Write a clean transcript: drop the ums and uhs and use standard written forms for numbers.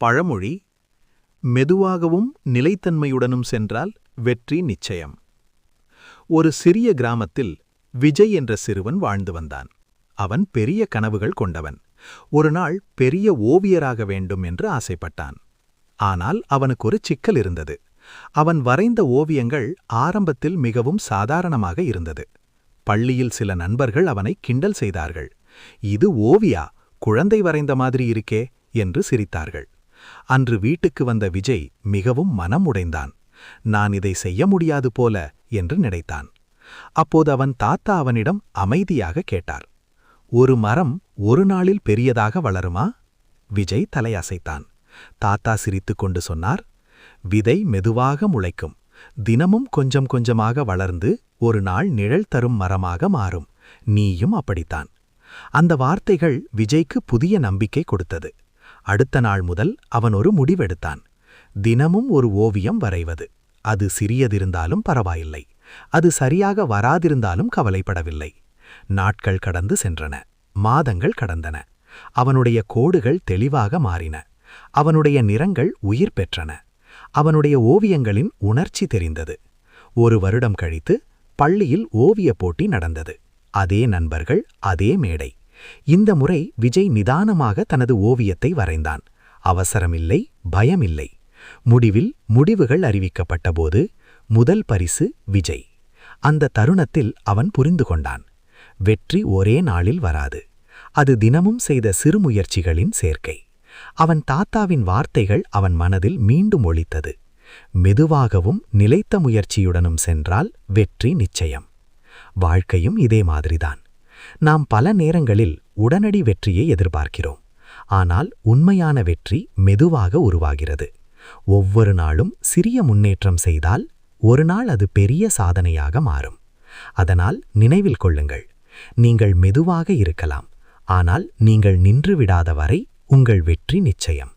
பழமொழி: மெதுவாகவும் நிலைத்தன்மையுடனும் சென்றால் வெற்றி நிச்சயம். ஒரு சிறிய கிராமத்தில் விஜய் என்ற சிறுவன் வாழ்ந்து வந்தான். அவன் பெரிய கனவுகள் கொண்டவன். ஒரு நாள் பெரிய ஓவியராக வேண்டும் என்று ஆசைப்பட்டான். ஆனால் அவனுக்கு ஒரு சிக்கல் இருந்தது. அவன் வரைந்த ஓவியங்கள் ஆரம்பத்தில் மிகவும் சாதாரணமாக இருந்தது. பள்ளியில் சில நண்பர்கள் அவனை கிண்டல் செய்தார்கள். "இது ஓவியா, குழந்தை வரைந்த மாதிரி இருக்கே" என்று சிரித்தார்கள். அன்று வீட்டுக்கு வந்த விஜய் மிகவும் மனம் உடைந்தான். "நான் இதை செய்ய முடியாது போல" என்று நினைத்தான். அப்போது அவன் தாத்தா அவனிடம் அமைதியாக கேட்டார், "ஒரு மரம் ஒரு நாளில் பெரியதாக வளருமா?" விஜய் தலையசைத்தான். தாத்தா சிரித்துக்கொண்டு சொன்னார், "விதை மெதுவாக முளைக்கும். தினமும் கொஞ்சம் கொஞ்சமாக வளர்ந்து ஒரு நாள் நிழல் தரும் மரமாக மாறும். நீயும் அப்படித்தான்." அந்த வார்த்தைகள் விஜய்க்கு புதிய நம்பிக்கை கொடுத்தது. அடுத்த நாள் முதல் அவன் ஒரு முடிவெடுத்தான். தினமும் ஒரு ஓவியம் வரைவது. அது சிறியதிருந்தாலும் பரவாயில்லை. அது சரியாக வராதிருந்தாலும் கவலைப்படவில்லை. நாட்கள் கடந்து சென்றன. மாதங்கள் கடந்தன. அவனுடைய கோடுகள் தெளிவாக மாறின. அவனுடைய நிறங்கள் உயிர் பெற்றன. அவனுடைய ஓவியங்களின் உணர்ச்சி தெரிந்தது. ஒரு வருடம் கழித்து பள்ளியில் ஓவியப் போட்டி நடந்தது. அதே நண்பர்கள், அதே மேடை. இந்த முறை விஜய் நிதானமாக தனது ஓவியத்தை வரைந்தான். அவசரமில்லை, பயமில்லை. முடிவில் முடிவுகள் அறிவிக்கப்பட்டபோது முதல் பரிசு விஜய். அந்த தருணத்தில் அவன் புரிந்து கொண்டான், வெற்றி ஒரே நாளில் வராது. அது தினமும் செய்த சிறு முயற்சிகளின் சேர்க்கை. அவன் தாத்தாவின் வார்த்தைகள் அவன் மனதில் மீண்டும் ஒலித்தது. மெதுவாகவும் நிலைத்த முயற்சியுடனும் சென்றால் வெற்றி நிச்சயம். வாழ்க்கையும் இதே மாதிரிதான். நாம் பல நேரங்களில் உடனடி வெற்றியை எதிர்பார்க்கிறோம். ஆனால் உண்மையான வெற்றி மெதுவாக உருவாகிறது. ஒவ்வொரு நாளும் சிறிய முன்னேற்றம் செய்தால் ஒரு நாள் அது பெரிய சாதனையாக மாறும். அதனால் நினைவில் கொள்ளுங்கள், நீங்கள் மெதுவாக இருக்கலாம். ஆனால் நீங்கள் நின்று விடாத வரை உங்கள் வெற்றி நிச்சயம்.